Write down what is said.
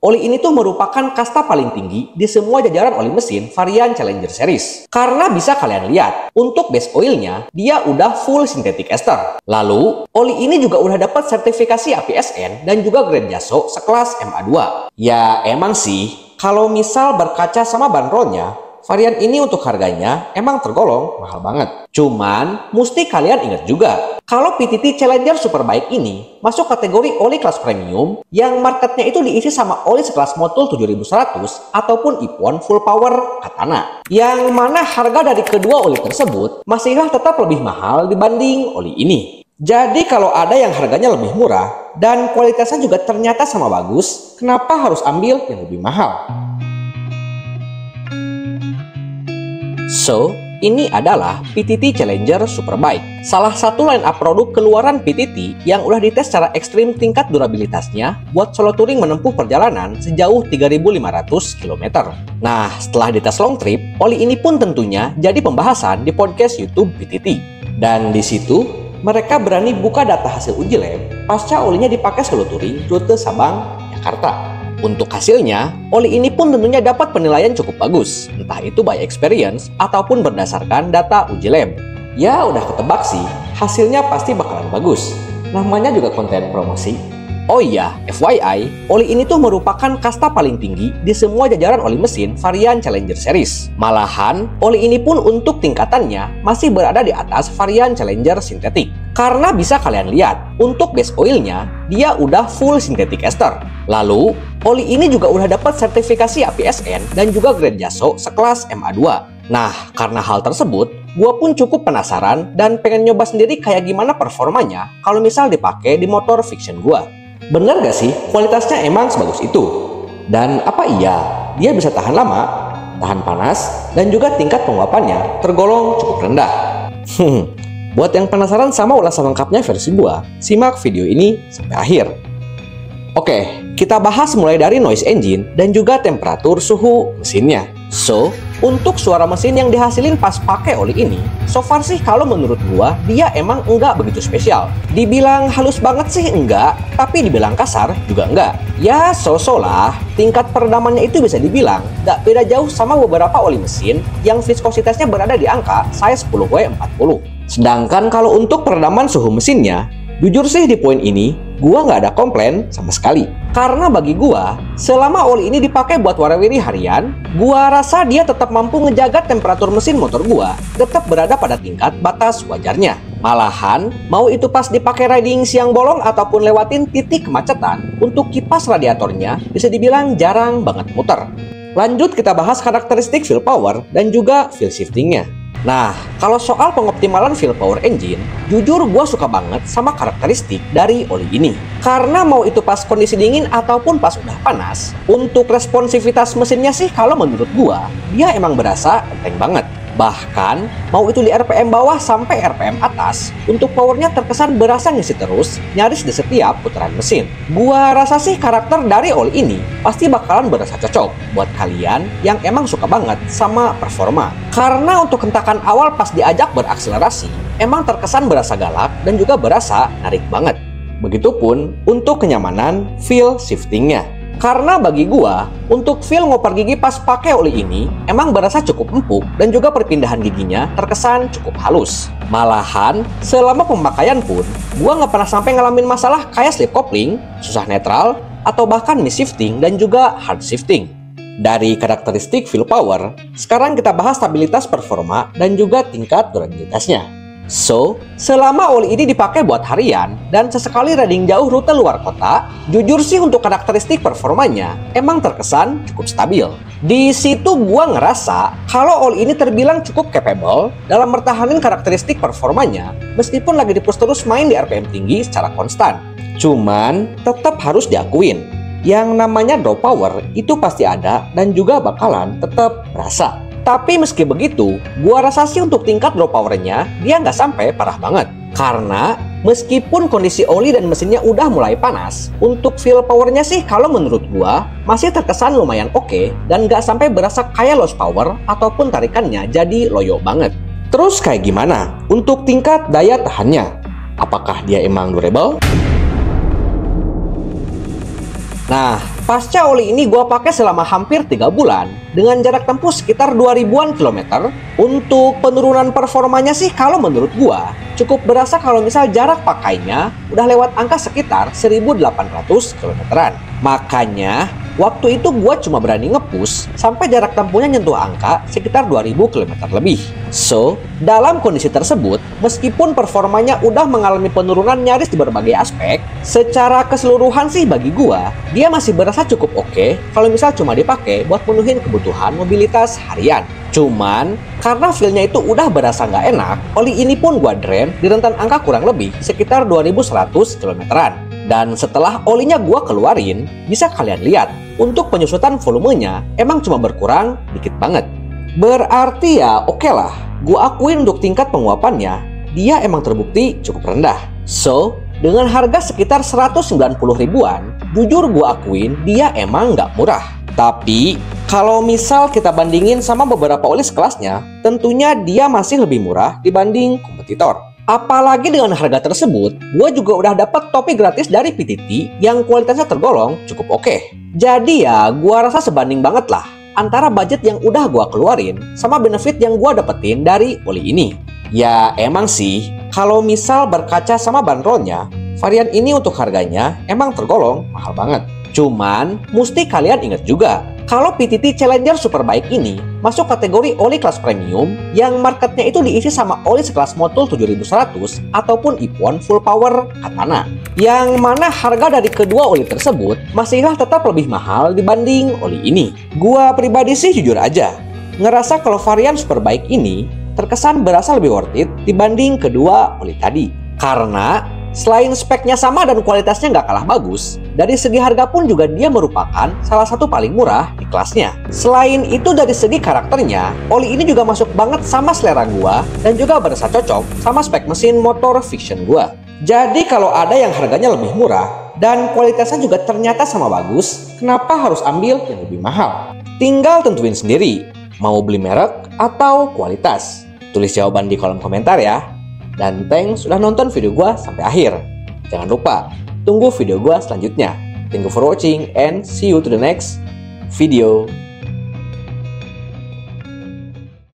oli ini tuh merupakan kasta paling tinggi di semua jajaran oli mesin varian Challenger series. Karena bisa kalian lihat, untuk base oilnya, dia udah full synthetic ester. Lalu, oli ini juga udah dapat sertifikasi APSN dan juga grade JASO sekelas MA2. Ya emang sih, kalau misal berkaca sama bandrolnya, varian ini untuk harganya emang tergolong mahal banget. Cuman, mesti kalian ingat juga, kalau PTT Challenger Superbike ini masuk kategori oli kelas premium yang marketnya itu diisi sama oli sekelas Motul 7100 ataupun Ippon Full Power Katana. Yang mana harga dari kedua oli tersebut masihlah tetap lebih mahal dibanding oli ini. Jadi kalau ada yang harganya lebih murah dan kualitasnya juga ternyata sama bagus, kenapa harus ambil yang lebih mahal? So, ini adalah PTT Challenger Superbike, salah satu line up produk keluaran PTT yang udah dites secara ekstrim tingkat durabilitasnya buat solo touring menempuh perjalanan sejauh 3.500 km. Nah, setelah dites long trip, oli ini pun tentunya jadi pembahasan di podcast YouTube PTT. Dan di situ, mereka berani buka data hasil uji lab pasca olinya dipakai solo touring rute Sabang, Jakarta. Untuk hasilnya, oli ini pun tentunya dapat penilaian cukup bagus, entah itu by experience ataupun berdasarkan data uji lab. Ya udah ketebak sih, hasilnya pasti bakalan bagus. Namanya juga konten promosi. Oh iya, FYI, oli ini tuh merupakan kasta paling tinggi di semua jajaran oli mesin varian Challenger series. Malahan, oli ini pun untuk tingkatannya masih berada di atas varian Challenger sintetik. Karena bisa kalian lihat, untuk base oilnya, dia udah full synthetic ester. Lalu, oli ini juga udah dapat sertifikasi APSN dan juga grade JASO sekelas MA2. Nah, karena hal tersebut, gue pun cukup penasaran dan pengen nyoba sendiri kayak gimana performanya kalau misal dipakai di motor fiction gue. Bener gak sih kualitasnya emang sebagus itu? Dan apa iya dia bisa tahan lama, tahan panas, dan juga tingkat penguapannya tergolong cukup rendah? Buat yang penasaran sama ulasan lengkapnya versi gua, simak video ini sampai akhir. Oke, kita bahas mulai dari noise engine dan juga temperatur suhu mesinnya. So, untuk suara mesin yang dihasilin pas pakai oli ini, so far sih kalau menurut gua, dia emang enggak begitu spesial. Dibilang halus banget sih enggak, tapi dibilang kasar juga enggak. Ya so-so lah, tingkat peredamannya itu bisa dibilang enggak beda jauh sama beberapa oli mesin yang viskositasnya berada di angka size 10W40. Sedangkan kalau untuk peredaman suhu mesinnya, jujur sih di poin ini, gua nggak ada komplain sama sekali. Karena bagi gua, selama oli ini dipakai buat warawiri harian, gua rasa dia tetap mampu ngejaga temperatur mesin motor gua tetap berada pada tingkat batas wajarnya. Malahan, mau itu pas dipakai riding siang bolong ataupun lewatin titik kemacetan, untuk kipas radiatornya bisa dibilang jarang banget muter. Lanjut kita bahas karakteristik fuel power dan juga fuel shiftingnya. Nah, kalau soal pengoptimalan fuel power engine, jujur gue suka banget sama karakteristik dari oli ini. Karena mau itu pas kondisi dingin ataupun pas udah panas, untuk responsivitas mesinnya sih kalau menurut gue, dia emang berasa enteng banget. Bahkan, mau itu di RPM bawah sampai RPM atas, untuk powernya terkesan berasa ngisi terus, nyaris di setiap putaran mesin. Gua rasa sih karakter dari oli ini pasti bakalan berasa cocok buat kalian yang emang suka banget sama performa. Karena untuk hentakan awal pas diajak berakselerasi, emang terkesan berasa galak dan juga berasa narik banget. Begitupun untuk kenyamanan feel shiftingnya. Karena bagi gua, untuk feel ngoper gigi pas pakai oli ini emang berasa cukup empuk dan juga perpindahan giginya terkesan cukup halus. Malahan, selama pemakaian pun, gua nggak pernah sampai ngalamin masalah kayak slip coupling, susah netral, atau bahkan miss shifting dan juga hard shifting. Dari karakteristik feel power, sekarang kita bahas stabilitas performa dan juga tingkat durabilitasnya. So, selama oli ini dipakai buat harian dan sesekali riding jauh rute luar kota, jujur sih untuk karakteristik performanya emang terkesan cukup stabil. Di situ gua ngerasa kalau oli ini terbilang cukup capable dalam mertahanin karakteristik performanya meskipun lagi dipush terus main di RPM tinggi secara konstan. Cuman tetap harus diakuin, yang namanya drop power itu pasti ada dan juga bakalan tetap berasa. Tapi meski begitu, gua rasa sih untuk tingkat drop powernya dia nggak sampai parah banget. Karena meskipun kondisi oli dan mesinnya udah mulai panas, untuk feel powernya sih kalau menurut gua masih terkesan lumayan oke dan nggak sampai berasa kayak lost power ataupun tarikannya jadi loyo banget. Terus kayak gimana untuk tingkat daya tahannya? Apakah dia emang durable? Nah, Pasca oli ini gue pakai selama hampir 3 bulan dengan jarak tempuh sekitar 2000-an kilometer. Untuk penurunan performanya sih kalau menurut gue cukup berasa kalau misal jarak pakainya udah lewat angka sekitar 1800 kilometeran. Makanya waktu itu gue cuma berani nge-push sampai jarak tempuhnya nyentuh angka sekitar 2000 km lebih. So, dalam kondisi tersebut, meskipun performanya udah mengalami penurunan nyaris di berbagai aspek, secara keseluruhan sih bagi gue, dia masih berasa cukup oke kalau misal cuma dipakai buat menuhin kebutuhan mobilitas harian. Cuman, karena feel-nya itu udah berasa nggak enak, oli ini pun gue drain di rentan angka kurang lebih sekitar 2100 kilometeran. Dan setelah olinya gue keluarin, bisa kalian lihat, untuk penyusutan volumenya emang cuma berkurang dikit banget. Berarti ya oke lah, gue akuin untuk tingkat penguapannya, dia emang terbukti cukup rendah. So, dengan harga sekitar 190 ribuan, jujur gue akuin dia emang nggak murah. Tapi, kalau misal kita bandingin sama beberapa oli sekelasnya, tentunya dia masih lebih murah dibanding kompetitor. Apalagi dengan harga tersebut, gue juga udah dapat topi gratis dari PTT yang kualitasnya tergolong cukup oke. Jadi ya, gue rasa sebanding banget lah antara budget yang udah gue keluarin sama benefit yang gue dapetin dari oli ini. Ya emang sih, kalau misal berkaca sama bandrolnya, varian ini untuk harganya emang tergolong mahal banget. Cuman, mesti kalian ingat juga, kalau PTT Challenger Superbike ini masuk kategori oli kelas premium yang marketnya itu diisi sama oli sekelas Motul 7100 ataupun Ippon Full Power Katana. Yang mana harga dari kedua oli tersebut masihlah tetap lebih mahal dibanding oli ini. Gua pribadi sih jujur aja, ngerasa kalau varian Superbike ini terkesan berasa lebih worth it dibanding kedua oli tadi. Karena selain speknya sama dan kualitasnya nggak kalah bagus, dari segi harga pun juga dia merupakan salah satu paling murah di kelasnya. Selain itu dari segi karakternya, oli ini juga masuk banget sama selera gua dan juga berasa cocok sama spek mesin motor Fiction gua. Jadi kalau ada yang harganya lebih murah dan kualitasnya juga ternyata sama bagus, kenapa harus ambil yang lebih mahal? Tinggal tentuin sendiri, mau beli merek atau kualitas. Tulis jawaban di kolom komentar ya. Dan thanks sudah nonton video gua sampai akhir. Jangan lupa, tunggu video gua selanjutnya. Thank you for watching and see you to the next video.